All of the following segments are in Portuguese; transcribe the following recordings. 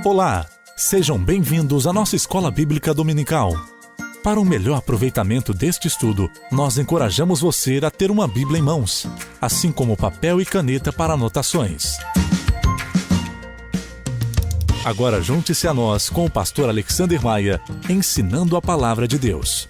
Olá, sejam bem-vindos à nossa Escola Bíblica Dominical. Para um melhor aproveitamento deste estudo, nós encorajamos você a ter uma Bíblia em mãos, assim como papel e caneta para anotações. Agora junte-se a nós com o pastor Alexander Maia, ensinando a Palavra de Deus.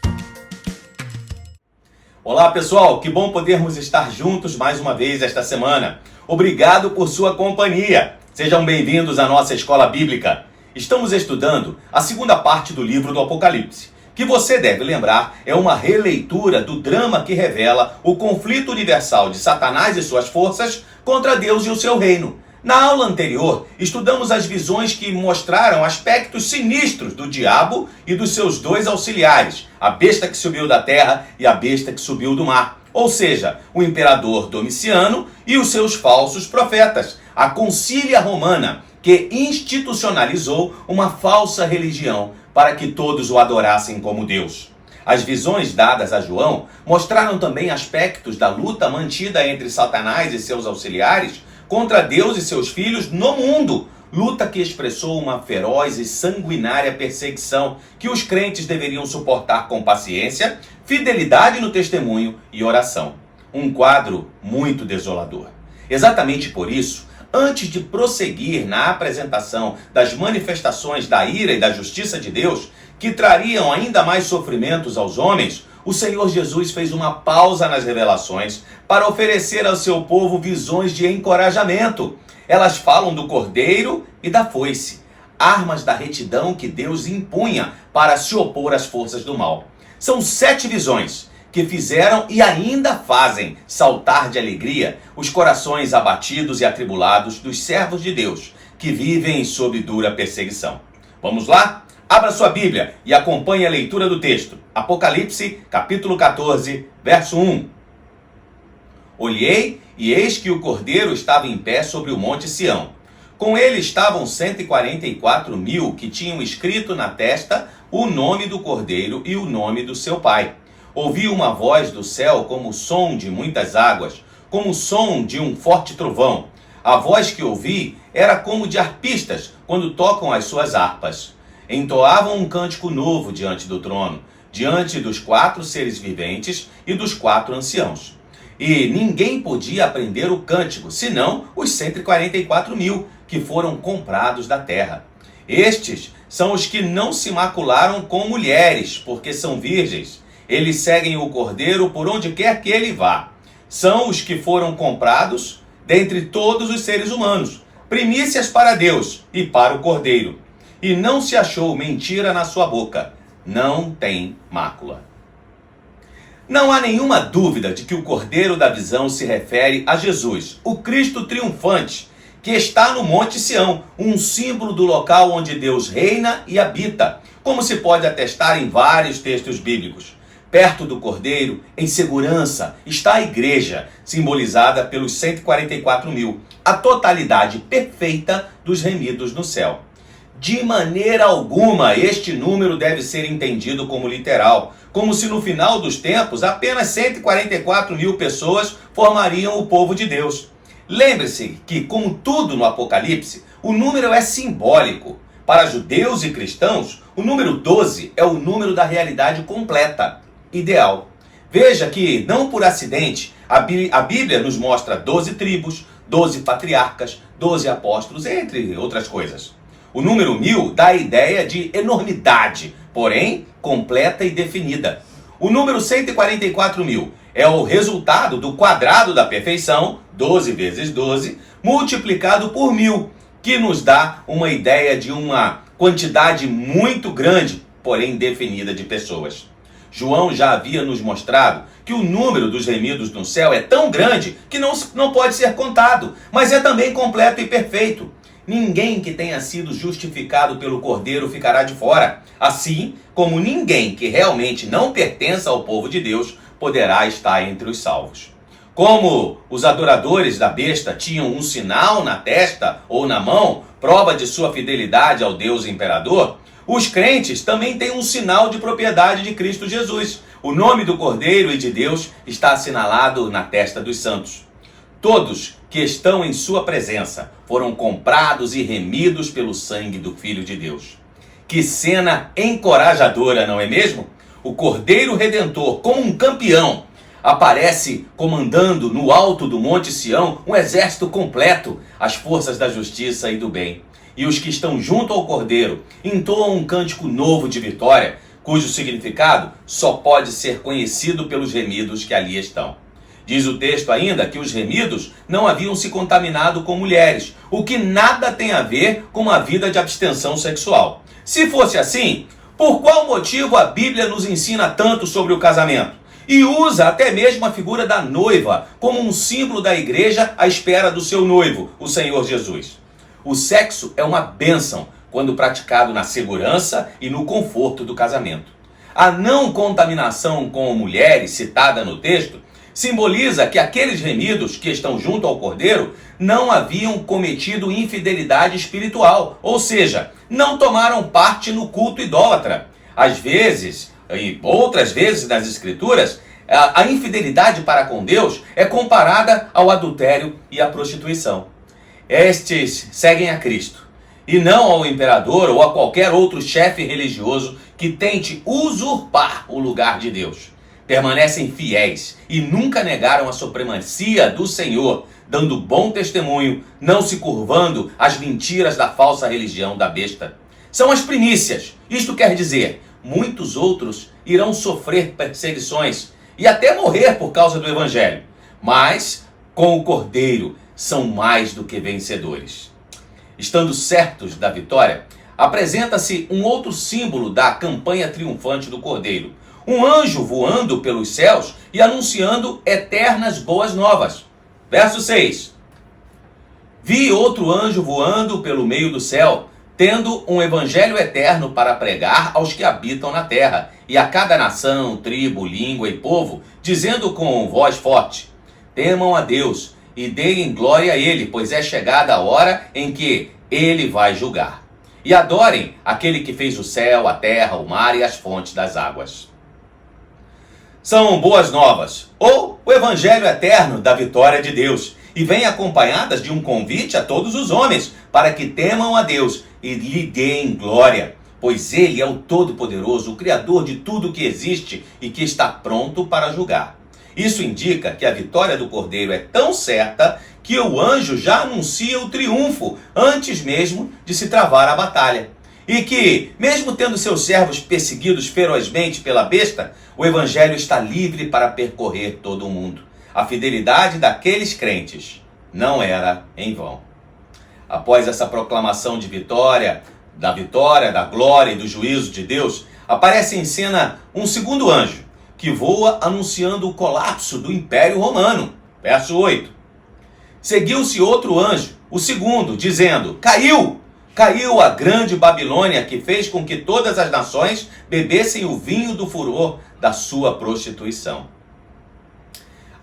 Olá pessoal, que bom podermos estar juntos mais uma vez esta semana. Obrigado por sua companhia. Sejam bem-vindos à nossa Escola Bíblica. Estamos estudando a segunda parte do livro do Apocalipse, que você deve lembrar é uma releitura do drama que revela o conflito universal de Satanás e suas forças contra Deus e o seu reino. Na aula anterior, estudamos as visões que mostraram aspectos sinistros do diabo e dos seus dois auxiliares, a besta que subiu da terra e a besta que subiu do mar. Ou seja, o imperador Domiciano e os seus falsos profetas, a concília romana, que institucionalizou uma falsa religião para que todos o adorassem como Deus. As visões dadas a João mostraram também aspectos da luta mantida entre Satanás e seus auxiliares contra Deus e seus filhos no mundo, luta que expressou uma feroz e sanguinária perseguição que os crentes deveriam suportar com paciência, fidelidade no testemunho e oração. Um quadro muito desolador. Exatamente por isso, antes de prosseguir na apresentação das manifestações da ira e da justiça de Deus, que trariam ainda mais sofrimentos aos homens, o Senhor Jesus fez uma pausa nas revelações para oferecer ao seu povo visões de encorajamento. Elas falam do cordeiro e da foice, armas da retidão que Deus impunha para se opor às forças do mal. São 7 visões que fizeram e ainda fazem saltar de alegria os corações abatidos e atribulados dos servos de Deus, que vivem sob dura perseguição. Vamos lá? Abra sua Bíblia e acompanhe a leitura do texto. Apocalipse, capítulo 14, verso 1. Olhei, e eis que o Cordeiro estava em pé sobre o monte Sião. Com ele estavam 144.000 que tinham escrito na testa o nome do Cordeiro e o nome do seu pai. Ouvi uma voz do céu como o som de muitas águas, como o som de um forte trovão. A voz que ouvi era como de arpistas quando tocam as suas harpas. Entoavam um cântico novo diante do trono, diante dos 4 seres viventes e dos 4 anciãos. E ninguém podia aprender o cântico, senão os 144.000 que foram comprados da terra. Estes são os que não se macularam com mulheres, porque são virgens. Eles seguem o Cordeiro por onde quer que ele vá. São os que foram comprados dentre todos os seres humanos, primícias para Deus e para o Cordeiro. E não se achou mentira na sua boca. Não tem mácula. Não há nenhuma dúvida de que o Cordeiro da visão se refere a Jesus, o Cristo triunfante, que está no Monte Sião, um símbolo do local onde Deus reina e habita, como se pode atestar em vários textos bíblicos. Perto do Cordeiro, em segurança, está a igreja, simbolizada pelos 144.000, a totalidade perfeita dos remidos no céu. De maneira alguma, este número deve ser entendido como literal, como se no final dos tempos apenas 144.000 pessoas formariam o povo de Deus. Lembre-se que, como tudo no Apocalipse, o número é simbólico. Para judeus e cristãos, o número 12 é o número da realidade completa, ideal. Veja que, não por acidente, a Bíblia nos mostra 12 tribos, 12 patriarcas, 12 apóstolos, entre outras coisas. O número 1000 dá a ideia de enormidade, porém completa e definida. O número 144.000 é o resultado do quadrado da perfeição, 12 vezes 12, multiplicado por 1000, que nos dá uma ideia de uma quantidade muito grande, porém definida de pessoas. João já havia nos mostrado que o número dos remidos no céu é tão grande que não pode ser contado, mas é também completo e perfeito. Ninguém que tenha sido justificado pelo Cordeiro ficará de fora, assim como ninguém que realmente não pertença ao povo de Deus poderá estar entre os salvos. Como os adoradores da besta tinham um sinal na testa ou na mão, prova de sua fidelidade ao Deus imperador, os crentes também têm um sinal de propriedade de Cristo Jesus. O nome do Cordeiro e de Deus está assinalado na testa dos santos. Todos que estão em sua presença foram comprados e remidos pelo sangue do Filho de Deus. Que cena encorajadora, não é mesmo? O Cordeiro Redentor, como um campeão, aparece comandando no alto do Monte Sião um exército completo, as forças da justiça e do bem. E os que estão junto ao Cordeiro entoam um cântico novo de vitória, cujo significado só pode ser conhecido pelos remidos que ali estão. Diz o texto ainda que os remidos não haviam se contaminado com mulheres, o que nada tem a ver com uma vida de abstenção sexual. Se fosse assim, por qual motivo a Bíblia nos ensina tanto sobre o casamento? E usa até mesmo a figura da noiva como um símbolo da igreja à espera do seu noivo, o Senhor Jesus. O sexo é uma bênção quando praticado na segurança e no conforto do casamento. A não contaminação com mulheres citada no texto simboliza que aqueles remidos que estão junto ao Cordeiro não haviam cometido infidelidade espiritual, ou seja, não tomaram parte no culto idólatra. Às vezes, e outras vezes nas Escrituras, a infidelidade para com Deus é comparada ao adultério e à prostituição. Estes seguem a Cristo, e não ao imperador ou a qualquer outro chefe religioso que tente usurpar o lugar de Deus. Permanecem fiéis e nunca negaram a supremacia do Senhor, dando bom testemunho, não se curvando às mentiras da falsa religião da besta. São as primícias. Isto quer dizer, muitos outros irão sofrer perseguições e até morrer por causa do Evangelho. Mas, com o Cordeiro, são mais do que vencedores. Estando certos da vitória, apresenta-se um outro símbolo da campanha triunfante do Cordeiro. Um anjo voando pelos céus e anunciando eternas boas novas. Verso 6. Vi outro anjo voando pelo meio do céu, tendo um evangelho eterno para pregar aos que habitam na terra, e a cada nação, tribo, língua e povo, dizendo com voz forte: temam a Deus e deem glória a Ele, pois é chegada a hora em que Ele vai julgar. E adorem aquele que fez o céu, a terra, o mar e as fontes das águas. São boas novas, ou o evangelho eterno da vitória de Deus, e vêm acompanhadas de um convite a todos os homens, para que temam a Deus e lhe deem glória, pois Ele é o Todo-Poderoso, o Criador de tudo que existe e que está pronto para julgar. Isso indica que a vitória do Cordeiro é tão certa que o anjo já anuncia o triunfo antes mesmo de se travar a batalha. E que, mesmo tendo seus servos perseguidos ferozmente pela besta, o evangelho está livre para percorrer todo o mundo. A fidelidade daqueles crentes não era em vão. Após essa proclamação de vitória, da glória e do juízo de Deus, aparece em cena um segundo anjo, que voa anunciando o colapso do Império Romano. Verso 8. Seguiu-se outro anjo, o segundo, dizendo: caiu! Caiu a grande Babilônia, que fez com que todas as nações bebessem o vinho do furor da sua prostituição.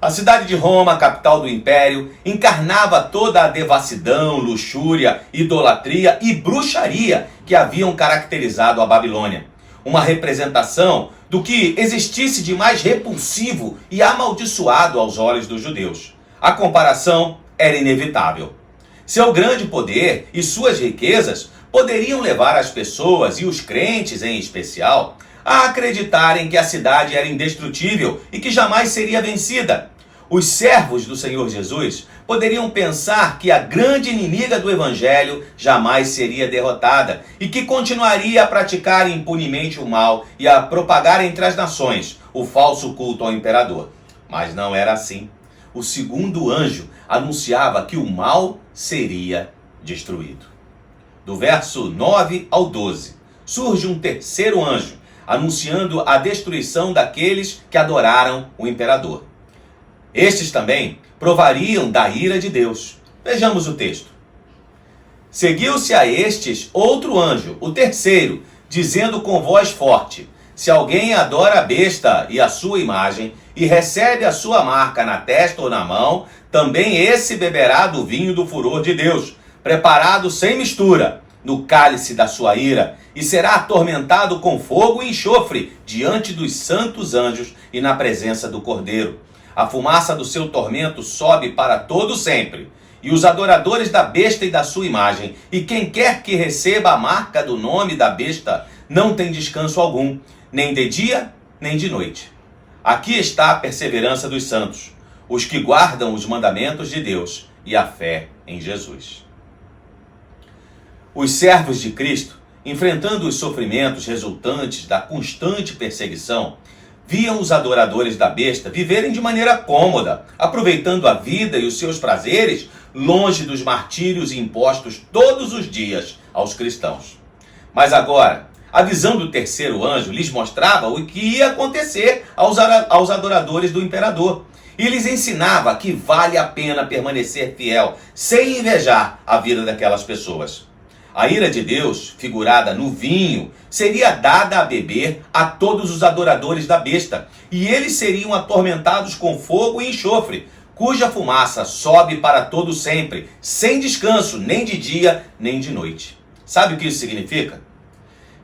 A cidade de Roma, capital do império, encarnava toda a devassidão, luxúria, idolatria e bruxaria que haviam caracterizado a Babilônia. Uma representação do que existisse de mais repulsivo e amaldiçoado aos olhos dos judeus. A comparação era inevitável. Seu grande poder e suas riquezas poderiam levar as pessoas, e os crentes em especial, a acreditarem que a cidade era indestrutível e que jamais seria vencida. Os servos do Senhor Jesus poderiam pensar que a grande inimiga do Evangelho jamais seria derrotada e que continuaria a praticar impunemente o mal e a propagar entre as nações o falso culto ao imperador. Mas não era assim. O segundo anjo anunciava que o mal seria destruído. Do verso 9 ao 12, surge um terceiro anjo, anunciando a destruição daqueles que adoraram o imperador. Estes também provariam da ira de Deus. Vejamos o texto. Seguiu-se a estes outro anjo, o terceiro, dizendo com voz forte: se alguém adora a besta e a sua imagem, e recebe a sua marca na testa ou na mão, também esse beberá do vinho do furor de Deus, preparado sem mistura, no cálice da sua ira, e será atormentado com fogo e enxofre diante dos santos anjos e na presença do Cordeiro. A fumaça do seu tormento sobe para todo sempre, e os adoradores da besta e da sua imagem, e quem quer que receba a marca do nome da besta, não tem descanso algum, nem de dia, nem de noite. Aqui está a perseverança dos santos, os que guardam os mandamentos de Deus e a fé em Jesus. Os servos de Cristo, enfrentando os sofrimentos resultantes da constante perseguição, viam os adoradores da besta viverem de maneira cômoda, aproveitando a vida e os seus prazeres longe dos martírios impostos todos os dias aos cristãos. Mas agora, a visão do terceiro anjo lhes mostrava o que ia acontecer aos adoradores do imperador. E lhes ensinava que vale a pena permanecer fiel, sem invejar a vida daquelas pessoas. A ira de Deus, figurada no vinho, seria dada a beber a todos os adoradores da besta, e eles seriam atormentados com fogo e enxofre, cuja fumaça sobe para todo sempre, sem descanso, nem de dia, nem de noite. Sabe o que isso significa?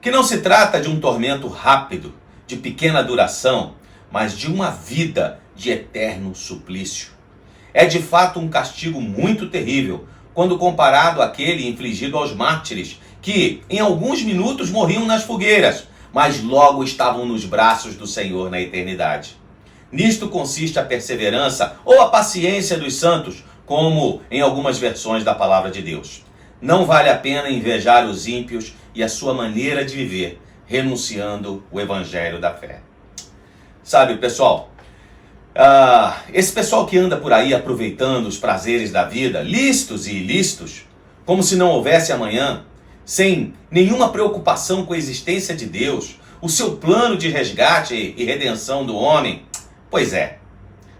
Que não se trata de um tormento rápido, de pequena duração, mas de uma vida de eterno suplício. É de fato um castigo muito terrível, quando comparado àquele infligido aos mártires, que em alguns minutos morriam nas fogueiras, mas logo estavam nos braços do Senhor na eternidade. Nisto consiste a perseverança ou a paciência dos santos, como em algumas versões da palavra de Deus. Não vale a pena invejar os ímpios e a sua maneira de viver, renunciando o evangelho da fé. Sabe, pessoal, esse pessoal que anda por aí aproveitando os prazeres da vida, lícitos e ilícitos, como se não houvesse amanhã, sem nenhuma preocupação com a existência de Deus, o seu plano de resgate e redenção do homem, pois é,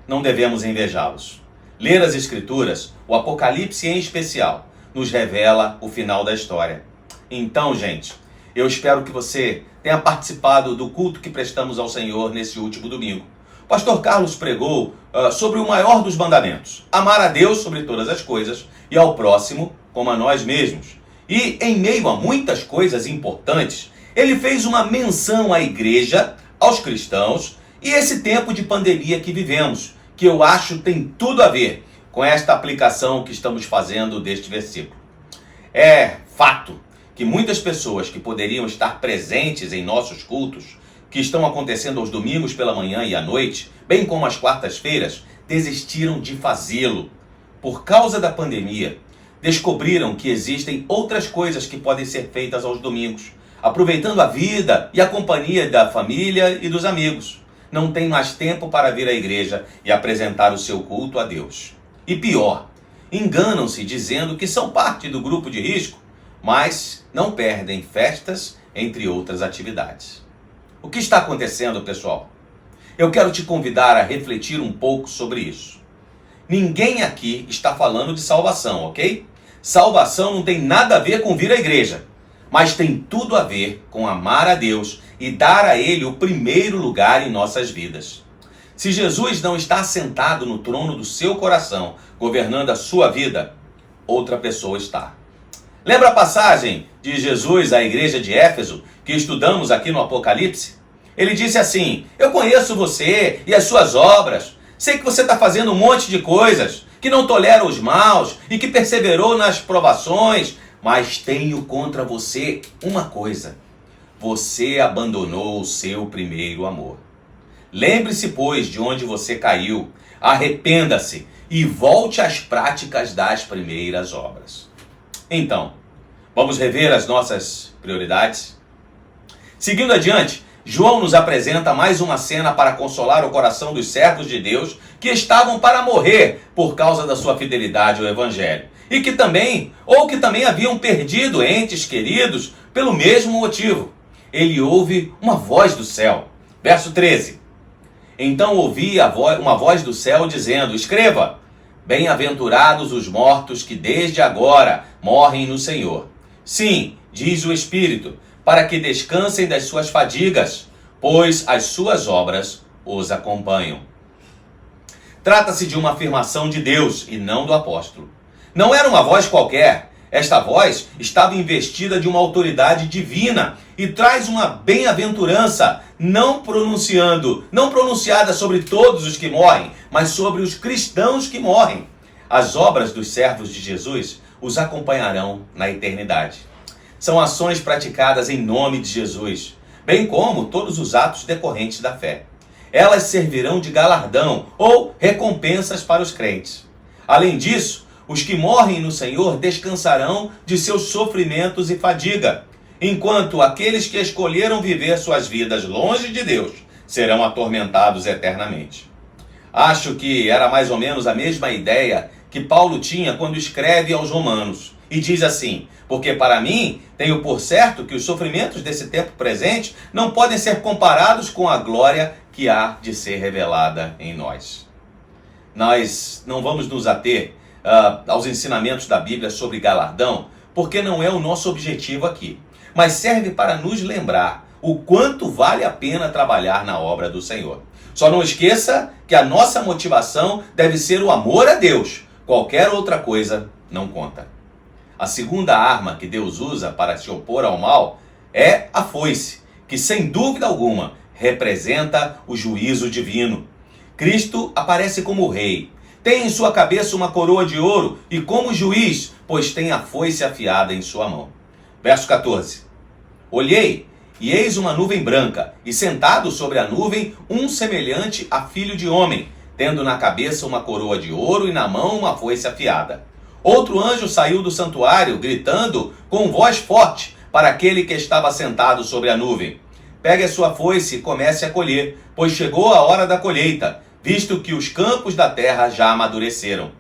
não devemos invejá-los. Ler as Escrituras, o Apocalipse em especial, nos revela o final da história. Então, gente, eu espero que você tenha participado do culto que prestamos ao Senhor nesse último domingo. O pastor Carlos pregou sobre o maior dos mandamentos, amar a Deus sobre todas as coisas e ao próximo como a nós mesmos. E em meio a muitas coisas importantes, ele fez uma menção à igreja, aos cristãos e esse tempo de pandemia que vivemos, que eu acho tem tudo a ver com esta aplicação que estamos fazendo deste versículo. É fato que muitas pessoas que poderiam estar presentes em nossos cultos, que estão acontecendo aos domingos pela manhã e à noite, bem como às quartas-feiras, desistiram de fazê-lo. Por causa da pandemia, descobriram que existem outras coisas que podem ser feitas aos domingos, aproveitando a vida e a companhia da família e dos amigos. Não tem mais tempo para vir à igreja e apresentar o seu culto a Deus. E pior, enganam-se dizendo que são parte do grupo de risco, mas não perdem festas, entre outras atividades. O que está acontecendo, pessoal? Eu quero te convidar a refletir um pouco sobre isso. Ninguém aqui está falando de salvação, ok? Salvação não tem nada a ver com vir à igreja, mas tem tudo a ver com amar a Deus e dar a Ele o primeiro lugar em nossas vidas. Se Jesus não está assentado no trono do seu coração, governando a sua vida, outra pessoa está. Lembra a passagem de Jesus à igreja de Éfeso, que estudamos aqui no Apocalipse? Ele disse assim: eu conheço você e as suas obras, sei que você está fazendo um monte de coisas, que não tolera os maus e que perseverou nas provações, mas tenho contra você uma coisa: você abandonou o seu primeiro amor. Lembre-se, pois, de onde você caiu, arrependa-se e volte às práticas das primeiras obras. Então, vamos rever as nossas prioridades? Seguindo adiante, João nos apresenta mais uma cena para consolar o coração dos servos de Deus que estavam para morrer por causa da sua fidelidade ao Evangelho. E que também haviam perdido entes queridos pelo mesmo motivo. Ele ouve uma voz do céu. Verso 13. Então ouvi uma voz do céu dizendo: escreva, bem-aventurados os mortos que desde agora morrem no Senhor. Sim, diz o Espírito, para que descansem das suas fadigas, pois as suas obras os acompanham. Trata-se de uma afirmação de Deus e não do apóstolo. Não era uma voz qualquer. Esta voz estava investida de uma autoridade divina e traz uma bem-aventurança não pronunciada sobre todos os que morrem, mas sobre os cristãos que morrem. As obras dos servos de Jesus os acompanharão na eternidade. São ações praticadas em nome de Jesus, bem como todos os atos decorrentes da fé. Elas servirão de galardão ou recompensas para os crentes. Além disso, os que morrem no Senhor descansarão de seus sofrimentos e fadiga, enquanto aqueles que escolheram viver suas vidas longe de Deus serão atormentados eternamente. Acho que era mais ou menos a mesma ideia que Paulo tinha quando escreve aos Romanos, e diz assim: porque para mim tenho por certo que os sofrimentos desse tempo presente não podem ser comparados com a glória que há de ser revelada em nós. Nós não vamos nos ater aos ensinamentos da Bíblia sobre galardão, porque não é o nosso objetivo aqui, mas serve para nos lembrar o quanto vale a pena trabalhar na obra do Senhor. Só não esqueça que a nossa motivação deve ser o amor a Deus. Qualquer outra coisa não conta. A segunda arma que Deus usa para se opor ao mal é a foice, que sem dúvida alguma representa o juízo divino. Cristo aparece como rei, tem em sua cabeça uma coroa de ouro e como juiz, pois tem a foice afiada em sua mão. Verso 14. Olhei, e eis uma nuvem branca, e sentado sobre a nuvem um semelhante a filho de homem, tendo na cabeça uma coroa de ouro e na mão uma foice afiada. Outro anjo saiu do santuário, gritando com voz forte para aquele que estava sentado sobre a nuvem: pegue a sua foice e comece a colher, pois chegou a hora da colheita, visto que os campos da terra já amadureceram.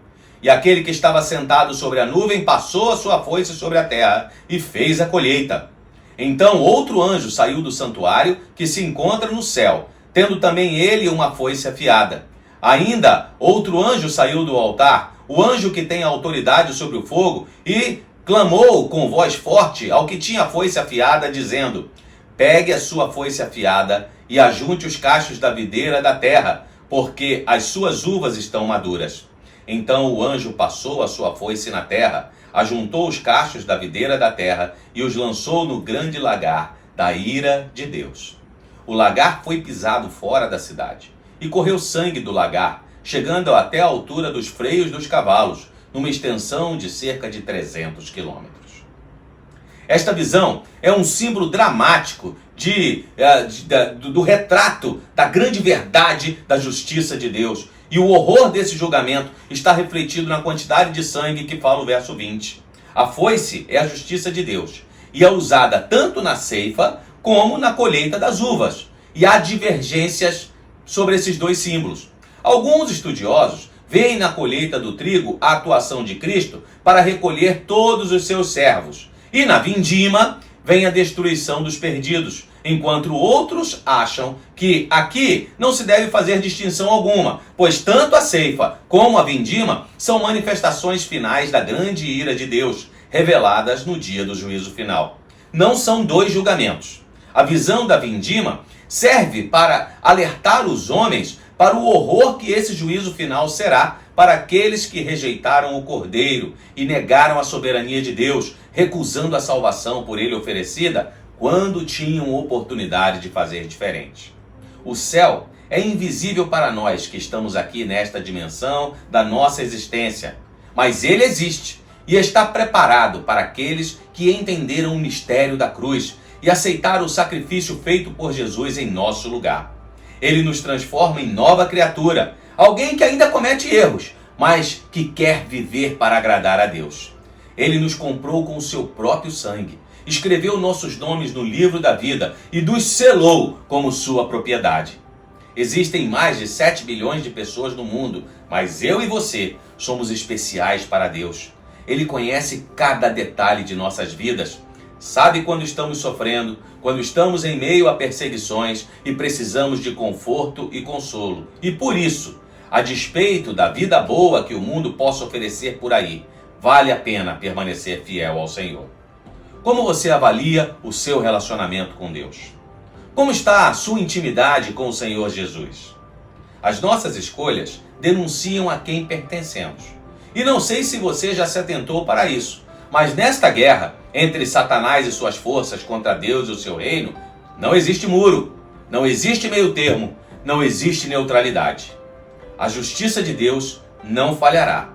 E aquele que estava sentado sobre a nuvem passou a sua foice sobre a terra e fez a colheita. Então outro anjo saiu do santuário, que se encontra no céu, tendo também ele uma foice afiada. Ainda outro anjo saiu do altar, o anjo que tem autoridade sobre o fogo, e clamou com voz forte ao que tinha a foice afiada, dizendo: pegue a sua foice afiada e ajunte os cachos da videira da terra, porque as suas uvas estão maduras. Então o anjo passou a sua foice na terra, ajuntou os cachos da videira da terra e os lançou no grande lagar da ira de Deus. O lagar foi pisado fora da cidade, e correu sangue do lagar, chegando até a altura dos freios dos cavalos, numa extensão de cerca de 300 quilômetros. Esta visão é um símbolo dramático do retrato da grande verdade da justiça de Deus. E o horror desse julgamento está refletido na quantidade de sangue que fala o verso 20. A foice é a justiça de Deus e é usada tanto na ceifa como na colheita das uvas. E há divergências sobre esses dois símbolos. Alguns estudiosos veem na colheita do trigo a atuação de Cristo para recolher todos os seus servos. E na vindima vem a destruição dos perdidos, enquanto outros acham que aqui não se deve fazer distinção alguma, pois tanto a ceifa como a vindima são manifestações finais da grande ira de Deus, reveladas no dia do juízo final. Não são dois julgamentos. A visão da vindima serve para alertar os homens para o horror que esse juízo final será para aqueles que rejeitaram o Cordeiro e negaram a soberania de Deus, recusando a salvação por ele oferecida quando tinham oportunidade de fazer diferente. O céu é invisível para nós que estamos aqui nesta dimensão da nossa existência, mas ele existe e está preparado para aqueles que entenderam o mistério da cruz e aceitaram o sacrifício feito por Jesus em nosso lugar. Ele nos transforma em nova criatura, alguém que ainda comete erros, mas que quer viver para agradar a Deus. Ele nos comprou com o seu próprio sangue, escreveu nossos nomes no livro da vida e nos selou como sua propriedade. Existem mais de 7 bilhões de pessoas no mundo, mas eu e você somos especiais para Deus. Ele conhece cada detalhe de nossas vidas, sabe quando estamos sofrendo, quando estamos em meio a perseguições e precisamos de conforto e consolo. E por isso, a despeito da vida boa que o mundo possa oferecer por aí, vale a pena permanecer fiel ao Senhor. Como você avalia o seu relacionamento com Deus? Como está a sua intimidade com o Senhor Jesus? As nossas escolhas denunciam a quem pertencemos. E não sei se você já se atentou para isso, mas nesta guerra entre Satanás e suas forças contra Deus e o seu reino, não existe muro, não existe meio termo, não existe neutralidade. A justiça de Deus não falhará.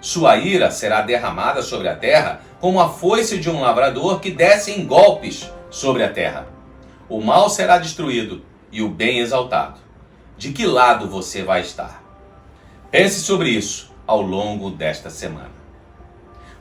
Sua ira será derramada sobre a terra como a foice de um lavrador que desce em golpes sobre a terra. O mal será destruído e o bem exaltado. De que lado você vai estar? Pense sobre isso ao longo desta semana.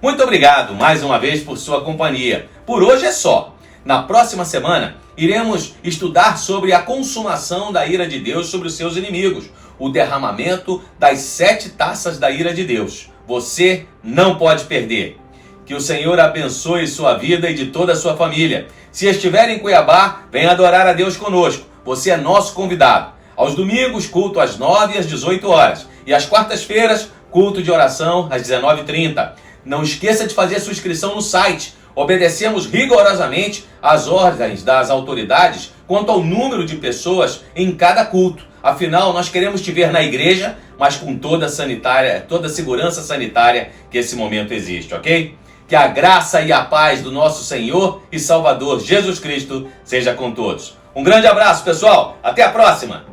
Muito obrigado mais uma vez por sua companhia. Por hoje é só. Na próxima semana, iremos estudar sobre a consumação da ira de Deus sobre os seus inimigos, o derramamento das 7 taças da ira de Deus. Você não pode perder. Que o Senhor abençoe sua vida e de toda a sua família. Se estiver em Cuiabá, venha adorar a Deus conosco. Você é nosso convidado. Aos domingos, culto às 9 e às 18 horas. E às quartas-feiras, culto de oração às 19h30. Não esqueça de fazer sua inscrição no site. Obedecemos rigorosamente às ordens das autoridades quanto ao número de pessoas em cada culto. Afinal, nós queremos te ver na igreja, mas com toda a segurança sanitária que esse momento existe, ok? Que a graça e a paz do nosso Senhor e Salvador Jesus Cristo seja com todos. Um grande abraço, pessoal. Até a próxima!